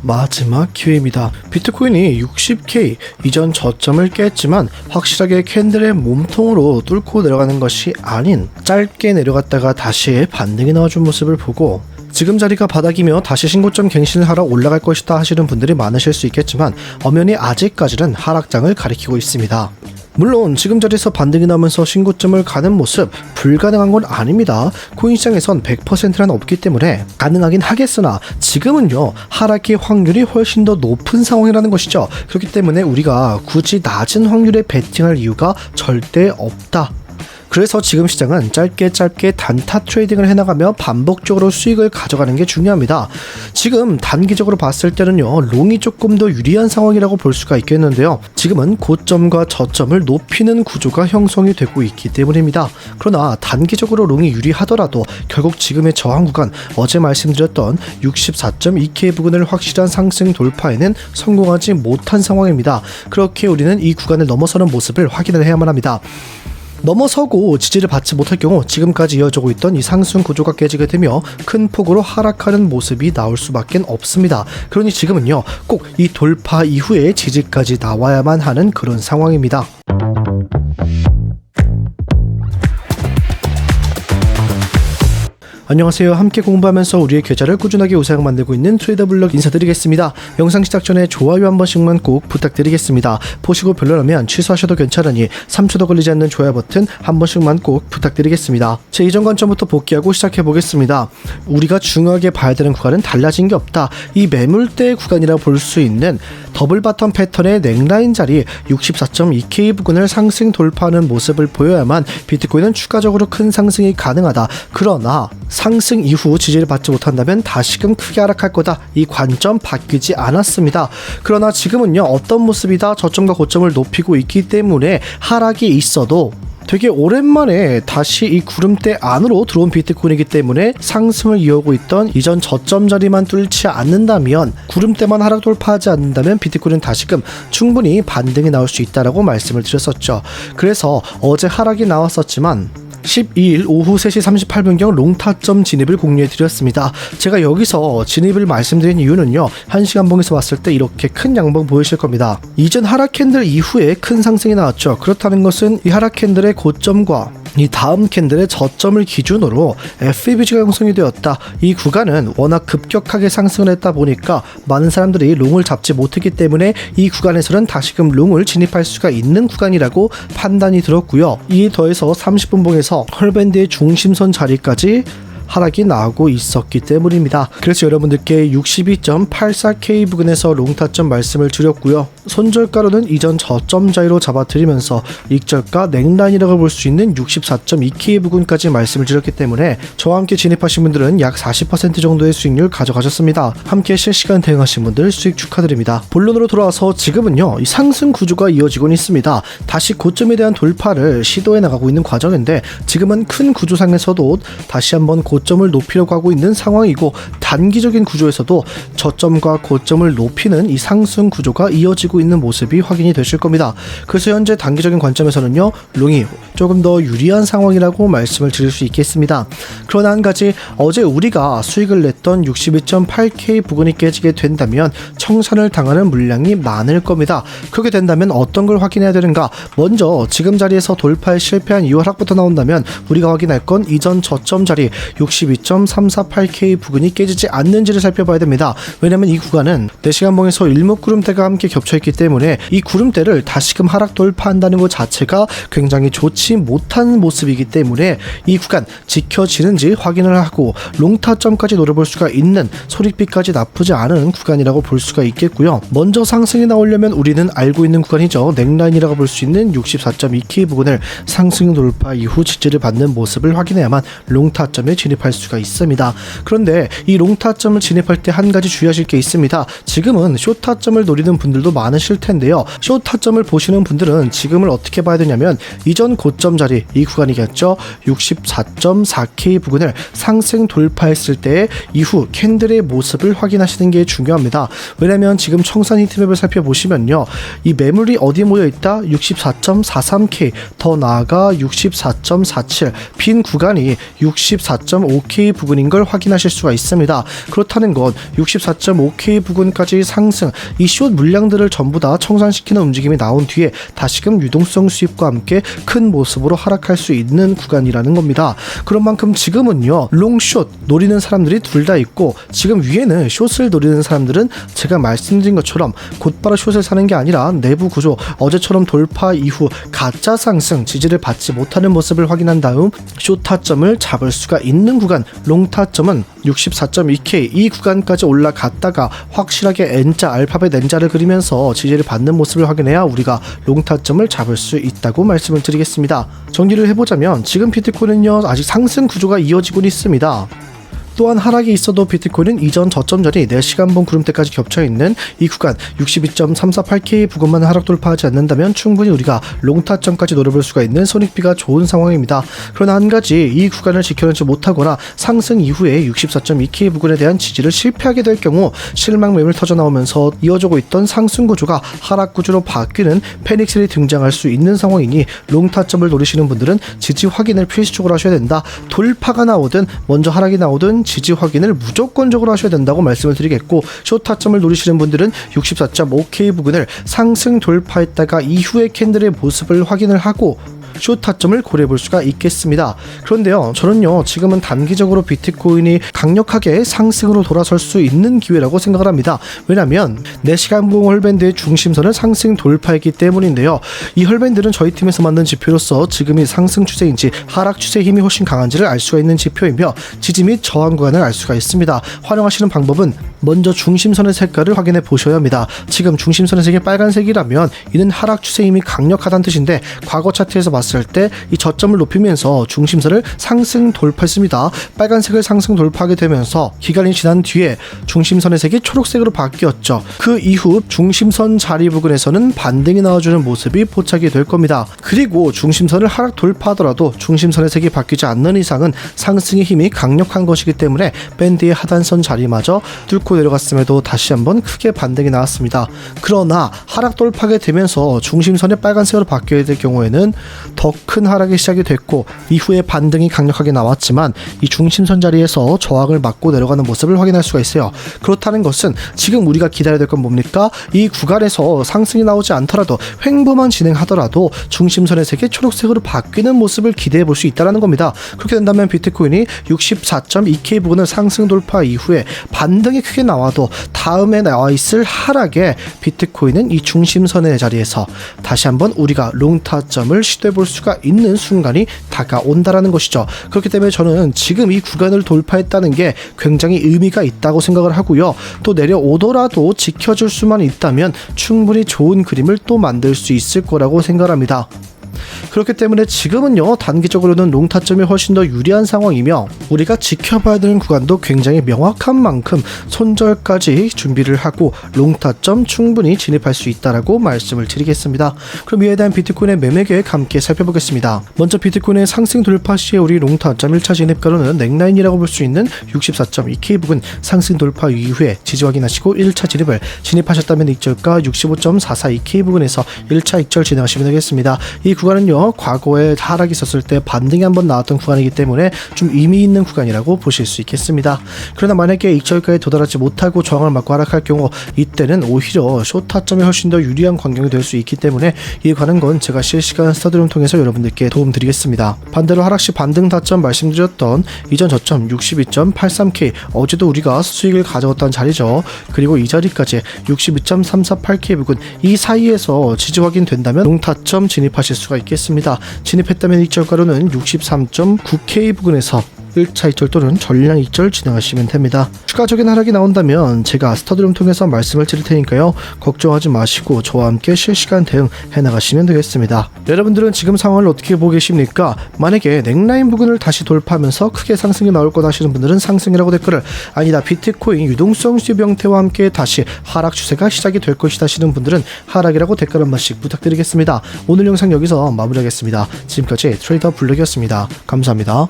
마지막 기회입니다. 비트코인이 60K 이전 저점을 깼지만 확실하게 캔들의 몸통으로 뚫고 내려가는 것이 아닌 짧게 내려갔다가 다시 반등이 나와준 모습을 보고 지금 자리가 바닥이며 다시 신고점 갱신을 하러 올라갈 것이다 하시는 분들이 많으실 수 있겠지만 엄연히 아직까지는 하락장을 가리키고 있습니다. 물론 지금 자리에서 반등이 나면서 신고점을 가는 모습 불가능한 건 아닙니다. 코인 시장에선 100%란 없기 때문에 가능하긴 하겠으나 지금은요 하락의 확률이 훨씬 더 높은 상황이라는 것이죠. 그렇기 때문에 우리가 굳이 낮은 확률에 베팅할 이유가 절대 없다. 그래서 지금 시장은 짧게 단타 트레이딩을 해나가며 반복적으로 수익을 가져가는 게 중요합니다. 지금 단기적으로 봤을 때는요 롱이 조금 더 유리한 상황이라고 볼 수가 있겠는데요. 지금은 고점과 저점을 높이는 구조가 형성이 되고 있기 때문입니다. 그러나 단기적으로 롱이 유리하더라도 결국 지금의 저항 구간, 어제 말씀드렸던 64.2K 부근을 확실한 상승 돌파에는 성공하지 못한 상황입니다. 그렇게 우리는 이 구간을 넘어서는 모습을 확인을 해야만 합니다. 넘어서고 지지를 받지 못할 경우 지금까지 이어지고 있던 이 상승 구조가 깨지게 되며 큰 폭으로 하락하는 모습이 나올 수밖에 없습니다. 그러니 지금은요 꼭 이 돌파 이후에 지지까지 나와야만 하는 그런 상황입니다. 안녕하세요. 함께 공부하면서 우리의 계좌를 꾸준하게 우상 만들고 있는 트레이더블럭 인사드리겠습니다. 영상 시작 전에 좋아요 한 번씩만 꼭 부탁드리겠습니다. 보시고 별로라면 취소하셔도 괜찮으니 3초도 걸리지 않는 좋아요 버튼 한 번씩만 꼭 부탁드리겠습니다. 제 이전 관점부터 복귀하고 시작해보겠습니다. 우리가 중요하게 봐야 되는 구간은 달라진 게 없다. 이 매물대 구간이라 볼 수 있는 더블 바텀 패턴의 넥라인 자리 64.2K 부근을 상승 돌파하는 모습을 보여야만 비트코인은 추가적으로 큰 상승이 가능하다. 그러나 상승 이후 지지를 받지 못한다면 다시금 크게 하락할 거다. 이 관점 바뀌지 않았습니다. 그러나 지금은요 어떤 모습이다. 저점과 고점을 높이고 있기 때문에 하락이 있어도 되게 오랜만에 다시 이 구름대 안으로 들어온 비트코인이기 때문에 상승을 이어오고 있던 이전 저점 자리만 뚫지 않는다면, 구름대만 하락 돌파하지 않는다면 비트코인은 다시금 충분히 반등이 나올 수 있다라고 말씀을 드렸었죠. 그래서 어제 하락이 나왔었지만 12일 오후 3시 38분경 롱타점 진입을 공유해드렸습니다. 제가 여기서 진입을 말씀드린 이유는요 1시간 봉에서 봤을 때 이렇게 큰 양봉 보이실 겁니다. 이전 하락 캔들 이후에 큰 상승이 나왔죠. 그렇다는 것은 이 하락 캔들의 고점과 이 다음 캔들의 저점을 기준으로 FEBG가 형성이 되었다. 이 구간은 워낙 급격하게 상승을 했다 보니까 많은 사람들이 롱을 잡지 못했기 때문에 이 구간에서는 다시금 롱을 진입할 수가 있는 구간이라고 판단이 들었고요. 이에 더해서 30분 봉에서 헐밴드의 중심선 자리까지 하락이 나오고 있었기 때문입니다. 그래서 여러분들께 62.84K 부근에서 롱타점 말씀을 드렸고요. 손절가로는 이전 저점 자리로 잡아드리면서 익절가 넥라인이라고 볼 수 있는 64.2K 부근까지 말씀을 드렸기 때문에 저와 함께 진입하신 분들은 약 40% 정도의 수익률 가져가셨습니다. 함께 실시간 대응하신 분들 수익 축하드립니다. 본론으로 돌아와서 지금은요 이 상승 구조가 이어지고 있습니다. 다시 고점에 대한 돌파를 시도해 나가고 있는 과정인데 지금은 큰 구조상에서도 다시 한번 고점을 높이려고 하고 있는 상황이고, 단기적인 구조에서도 저점과 고점을 높이는 이 상승 구조가 이어지고 있는 모습이 확인이 되실 겁니다. 그래서 현재 단기적인 관점에서는요 롱이 조금 더 유리한 상황이라고 말씀을 드릴 수 있겠습니다. 그러나 한 가지, 어제 우리가 수익을 냈던 62.8K 부근이 깨지게 된다면 청산을 당하는 물량이 많을 겁니다. 그렇게 된다면 어떤 걸 확인해야 되는가? 먼저 지금 자리에서 돌파에 실패한 이후 하락부터 나온다면 우리가 확인할 건 이전 저점 자리 62.348K 부근이 깨지지 않는지를 살펴봐야 됩니다. 왜냐면 이 구간은 4시간 봉에서 일목구름대가 함께 겹쳐있기 때문에 이 구름대를 다시금 하락 돌파한다는 것 자체가 굉장히 좋지 못한 모습이기 때문에 이 구간 지켜지는지 확인을 하고 롱타점까지 노려볼 수가 있는, 소리빛까지 나쁘지 않은 구간이라고 볼 수가 있겠고요. 먼저 상승이 나오려면 우리는 알고 있는 구간이죠. 넥라인이라고 볼 수 있는 64.2K 부근을 상승 돌파 이후 지지를 받는 모습을 확인해야만 롱타점에 진입할 수가 있습니다. 그런데 이 롱타점을 진입할 때 한 가지 주의하실 게 있습니다. 지금은 숏타점을 노리는 분들도 많으실 텐데요. 숏타점을 보시는 분들은 지금을 어떻게 봐야 되냐면 이전 고점 자리 이 구간이겠죠. 64.4K 부근 부근을 상승 돌파했을 때 이후 캔들의 모습을 확인하시는 게 중요합니다. 왜냐면 지금 청산 히트맵을 살펴보시면요, 이 매물이 어디 모여있다? 64.43K, 더 나아가 64.47, 빈 구간이 64.5K 부근인 걸 확인하실 수가 있습니다. 그렇다는 건 64.5K 부근까지 상승, 이 숏 물량들을 전부 다 청산시키는 움직임이 나온 뒤에 다시금 유동성 수입과 함께 큰 모습으로 하락할 수 있는 구간이라는 겁니다. 그런 만큼 지금은요, 롱숏 노리는 사람들이 둘 다 있고, 지금 위에는 숏을 노리는 사람들은 제가 말씀드린 것처럼 곧바로 숏을 사는 게 아니라 내부 구조, 어제처럼 돌파 이후 가짜 상승 지지를 받지 못하는 모습을 확인한 다음 숏 타점을 잡을 수가 있는 구간, 롱 타점은 64.2K 이 구간까지 올라갔다가 확실하게 N자, 알파벳 N자를 그리면서 지지를 받는 모습을 확인해야 우리가 롱 타점을 잡을 수 있다고 말씀을 드리겠습니다. 정리를 해보자면 지금 비트코인은요, 아직 상승 구조가 이어지고 있습니다. 또한 하락이 있어도 비트코인은 이전 저점 전이 4시간봉 구름대까지 겹쳐있는 이 구간 62.348K 부근만 하락 돌파하지 않는다면 충분히 우리가 롱타점까지 노려볼 수가 있는 손익비가 좋은 상황입니다. 그러나 한 가지, 이 구간을 지켜내지 못하거나 상승 이후에 64.2K 부근에 대한 지지를 실패하게 될 경우 실망 매물 터져나오면서 이어지고 있던 상승 구조가 하락 구조로 바뀌는 패닉셀이 등장할 수 있는 상황이니 롱타점을 노리시는 분들은 지지 확인을 필수적으로 하셔야 된다. 돌파가 나오든 먼저 하락이 나오든 지지 확인을 무조건적으로 하셔야 된다고 말씀을 드리겠고, 숏 타점을 노리시는 분들은 64.5K 부근을 상승 돌파했다가 이후의 캔들의 모습을 확인을 하고 숏 타점을 고려해 볼 수가 있겠습니다. 그런데요, 저는요, 지금은 단기적으로 비트코인이 강력하게 상승으로 돌아설 수 있는 기회라고 생각을 합니다. 왜냐면 4시간봉 헐밴드의 중심선을 상승 돌파했기 때문인데요. 이 헐밴드는 저희 팀에서 만든 지표로서 지금이 상승 추세인지 하락 추세의 힘이 훨씬 강한지를 알 수가 있는 지표이며, 지지 및 저항 구간을 알 수가 있습니다. 활용하시는 방법은 먼저 중심선의 색깔을 확인해 보셔야 합니다. 지금 중심선의 색이 빨간색이라면 이는 하락 추세의 힘이 강력하다는 뜻인데, 과거 차트에서 봤을 때 이 저점을 높이면서 중심선을 상승 돌파했습니다. 빨간색을 상승 돌파하게 되면서 기간이 지난 뒤에 중심선의 색이 초록색으로 바뀌었죠. 그 이후 중심선 자리 부근에서는 반등이 나와주는 모습이 포착이 될 겁니다. 그리고 중심선을 하락 돌파하더라도 중심선의 색이 바뀌지 않는 이상은 상승의 힘이 강력한 것이기 때문에 밴드의 하단선 자리마저 뚫고 내려갔음에도 다시 한번 크게 반등이 나왔습니다. 그러나 하락 돌파하게 되면서 중심선이 빨간색으로 바뀌게 될 경우에는 더 큰 하락이 시작이 됐고, 이후에 반등이 강력하게 나왔지만 이 중심선 자리에서 저항을 맞고 내려가는 모습을 확인할 수가 있어요. 그렇다는 것은 지금 우리가 기다려야 될 건 뭡니까? 이 구간에서 상승이 나오지 않더라도 횡보만 진행하더라도 중심선의 색이 초록색으로 바뀌는 모습을 기대해 볼 수 있다는 겁니다. 그렇게 된다면 비트코인이 64.2K 부근을 상승 돌파 이후에 반등이 크게 나와도 다음에 나와 있을 하락에 비트코인은 이 중심선의 자리에서 다시 한번 우리가 롱타점을 시도해 볼 수가 있는 순간이 다가온다라는 것이죠. 그렇기 때문에 저는 지금 이 구간을 돌파했다는 게 굉장히 의미가 있다고 생각을 하고요. 또 내려오더라도 지켜줄 수만 있다면 충분히 좋은 그림을 또 만들 수 있을 거라고 생각합니다. 그렇기 때문에 지금은요, 단기적으로는 롱타점이 훨씬 더 유리한 상황이며 우리가 지켜봐야 되는 구간도 굉장히 명확한 만큼 손절까지 준비를 하고 롱타점 충분히 진입할 수 있다라고 말씀을 드리겠습니다. 그럼 이에 대한 비트코인의 매매 계획 함께 살펴보겠습니다. 먼저 비트코인의 상승 돌파 시에 우리 롱타점 1차 진입가로는 넥라인이라고 볼 수 있는 64.2K 부근 상승 돌파 이후에 지지 확인하시고 1차 진입을 진입하셨다면 익절가 65.442K 부근에서 1차 익절 진행하시면 되겠습니다. 이 구간은요, 과거에 하락이 있었을 때 반등이 한번 나왔던 구간이기 때문에 좀 의미 있는 구간이라고 보실 수 있겠습니다. 그러나 만약에 익절가에 도달하지 못하고 저항을 맞고 하락할 경우 이때는 오히려 숏 타점이 훨씬 더 유리한 광경이 될 수 있기 때문에 이에 관한 건 제가 실시간 스터디룸 통해서 여러분들께 도움 드리겠습니다. 반대로 하락시 반등 타점 말씀드렸던 이전 저점 62.83K, 어제도 우리가 수익을 가져왔던 자리죠. 그리고 이 자리까지 62.348K 부근, 이 사이에서 지지 확인된다면 롱타점 진입하실 수가 있겠습니다. 진입했다면 익절가로는 63.9K 부근에서 1차 익절 또는 전량 익절 진행하시면 됩니다. 추가적인 하락이 나온다면 제가 스터디룸 통해서 말씀을 드릴 테니까요, 걱정하지 마시고 저와 함께 실시간 대응 해나가시면 되겠습니다. 여러분들은 지금 상황을 어떻게 보고 계십니까? 만약에 넥라인 부근을 다시 돌파하면서 크게 상승이 나올 것 하시는 분들은 상승이라고 댓글을, 아니다 비트코인 유동성 수입 형태와 함께 다시 하락 추세가 시작이 될 것이다 하시는 분들은 하락이라고 댓글 한 번씩 부탁드리겠습니다. 오늘 영상 여기서 마무리하겠습니다. 지금까지 트레이더 블록이었습니다. 감사합니다.